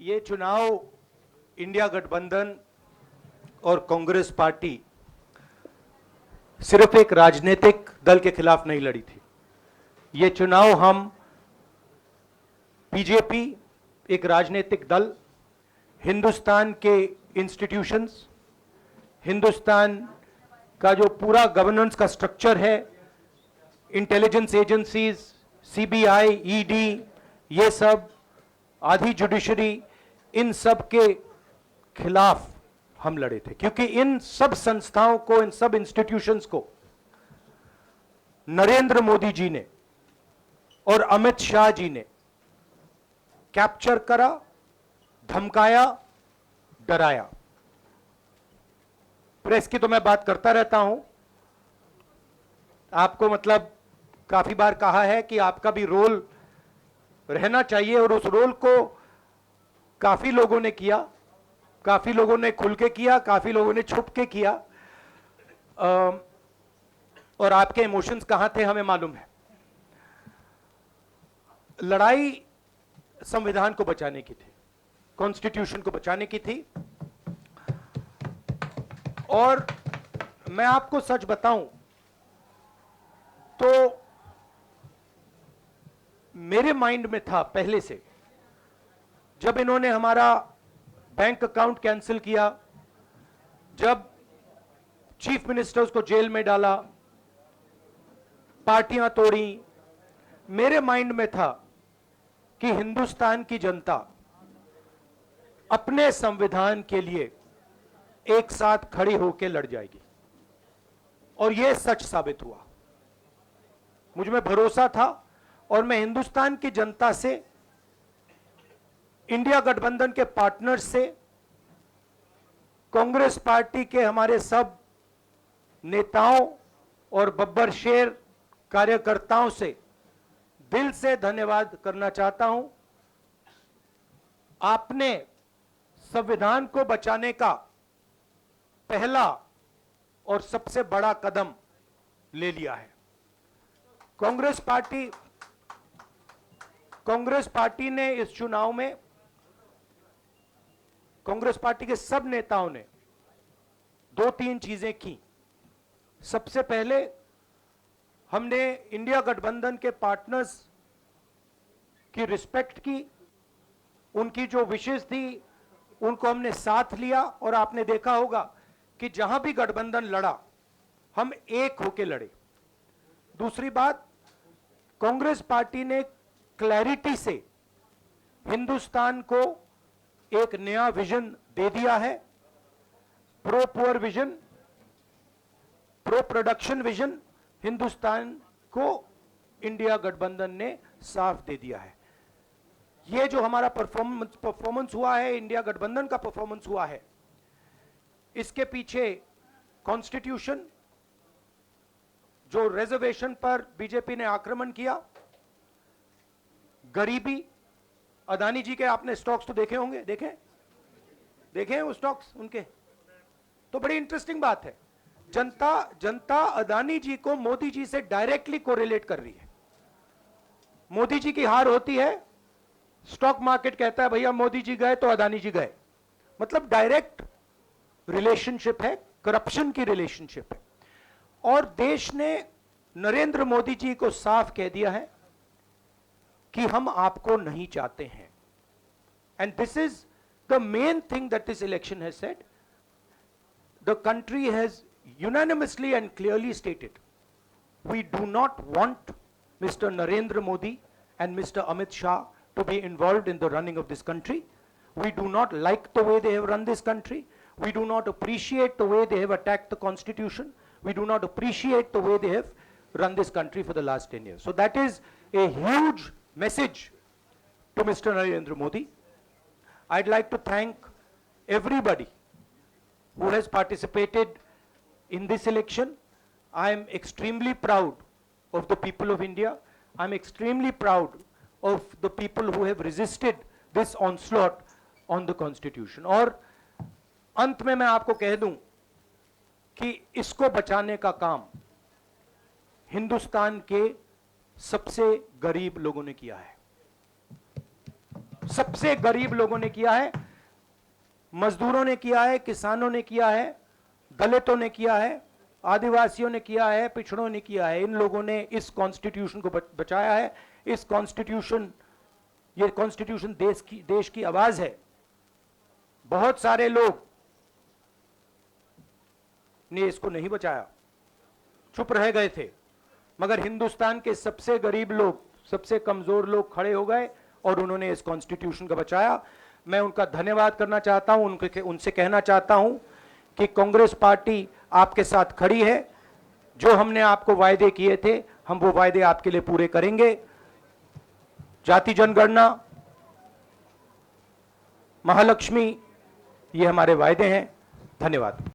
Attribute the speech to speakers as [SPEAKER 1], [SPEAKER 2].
[SPEAKER 1] ये चुनाव इंडिया गठबंधन और कांग्रेस पार्टी सिर्फ एक राजनीतिक दल के खिलाफ नहीं लड़ी थी। ये चुनाव हम बीजेपी, एक राजनीतिक दल, हिंदुस्तान के इंस्टीट्यूशंस, हिंदुस्तान का जो पूरा गवर्नेंस का स्ट्रक्चर है, इंटेलिजेंस एजेंसीज, सीबीआई, ईडी, ये सब, आधी जुडिशरी, इन सब के खिलाफ हम लड़े थे, क्योंकि इन सब संस्थाओं को, इन सब इंस्टीट्यूशंस को नरेंद्र मोदी जी ने और अमित शाह जी ने कैप्चर करा, धमकाया, डराया। प्रेस की तो मैं बात करता रहता हूं, आपको मतलब काफी बार कहा है कि आपका भी रोल रहना चाहिए, और उस रोल को काफी लोगों ने किया, काफी लोगों ने खुल के किया, काफी लोगों ने छुप के किया, और आपके इमोशंस कहां थे हमें मालूम है। लड़ाई संविधान को बचाने की थी, कॉन्स्टिट्यूशन को बचाने की थी। और मैं आपको सच बताऊं तो मेरे माइंड में था पहले से, जब इन्होंने हमारा बैंक अकाउंट कैंसिल किया, जब चीफ मिनिस्टर्स को जेल में डाला, पार्टियां तोड़ी, मेरे माइंड में था कि हिंदुस्तान की जनता अपने संविधान के लिए एक साथ खड़ी होकर लड़ जाएगी, और यह सच साबित हुआ। मुझ में भरोसा था, और मैं हिंदुस्तान की जनता से, इंडिया गठबंधन के पार्टनर्स से, कांग्रेस पार्टी के हमारे सब नेताओं और बब्बर शेर कार्यकर्ताओं से दिल से धन्यवाद करना चाहता हूं। आपने संविधान को बचाने का पहला और सबसे बड़ा कदम ले लिया है। कांग्रेस पार्टी ने इस चुनाव में, कांग्रेस पार्टी के सब नेताओं ने 2-3 चीजें की। सबसे पहले हमने इंडिया गठबंधन के पार्टनर्स की रिस्पेक्ट की, उनकी जो विशेष थी उनको हमने साथ लिया, और आपने देखा होगा कि जहां भी गठबंधन लड़ा हम एक होकर लड़े। दूसरी बात, कांग्रेस पार्टी ने क्लैरिटी से हिंदुस्तान को एक नया विजन दे दिया है, pro poor vision, pro production vision Hindustan को इंडिया गठबंधन ने साफ दे दिया है। यह जो हमारा परफॉर्मेंस हुआ है, इंडिया गठबंधन का परफॉर्मेंस हुआ है, इसके पीछे कॉन्स्टिट्यूशन, जो रिजर्वेशन पर बीजेपी ने आक्रमण किया, गरीबी, अदानी जी के आपने स्टॉक्स तो देखे होंगे, देखे हैं वो स्टॉक्स उनके, तो बड़ी इंटरेस्टिंग बात है। जनता अदानी जी को मोदी जी से डायरेक्टली कोरिलेट कर रही है। मोदी जी की हार होती है, स्टॉक मार्केट कहता है भैया मोदी जी गए तो अदानी जी गए, मतलब डायरेक्ट रिलेशनशिप है, करप्शन की रिलेशनशिप है। और देश ने नरेंद्र मोदी जी को साफ कह दिया है कि हम आपको नहीं चाहते हैं। And this is the main thing that this election has said. The country has unanimously and clearly stated, we do not want Mr. Narendra Modi and Mr. Amit Shah to be involved in the running of this country. We do not like the way they have run this country. We do not appreciate the way they have attacked the constitution. We do not appreciate the way they have run this country for the last 10 years. So that is a huge message to Mr. Narendra Modi. I'd like to thank everybody who has participated in this election. I am extremely proud of the people of India. I'm extremely proud of the people who have resisted this onslaught on the constitution. और अंत में मैं आपको कह दूं कि इसको बचाने का काम हिंदुस्तान के सबसे गरीब लोगों ने किया है। सबसे गरीब लोगों ने किया है, मजदूरों ने किया है, किसानों ने किया है, दलितों ने किया है, आदिवासियों ने किया है, पिछड़ों ने किया है। इन लोगों ने इस कॉन्स्टिट्यूशन को बचाया है। इस कॉन्स्टिट्यूशन, ये कॉन्स्टिट्यूशन देश की आवाज है। बहुत सारे लोग ने इसको नहीं बचाया, चुप रह गए थे, मगर हिंदुस्तान के सबसे गरीब लोग, सबसे कमजोर लोग खड़े हो गए और उन्होंने इस कॉन्स्टिट्यूशन को बचाया। मैं उनका धन्यवाद करना चाहता हूं, उनसे कहना चाहता हूं कि कांग्रेस पार्टी आपके साथ खड़ी है। जो हमने आपको वायदे किए थे, हम वो वायदे आपके लिए पूरे करेंगे। जाति जनगणना, महालक्ष्मी, ये हमारे वायदे हैं। धन्यवाद।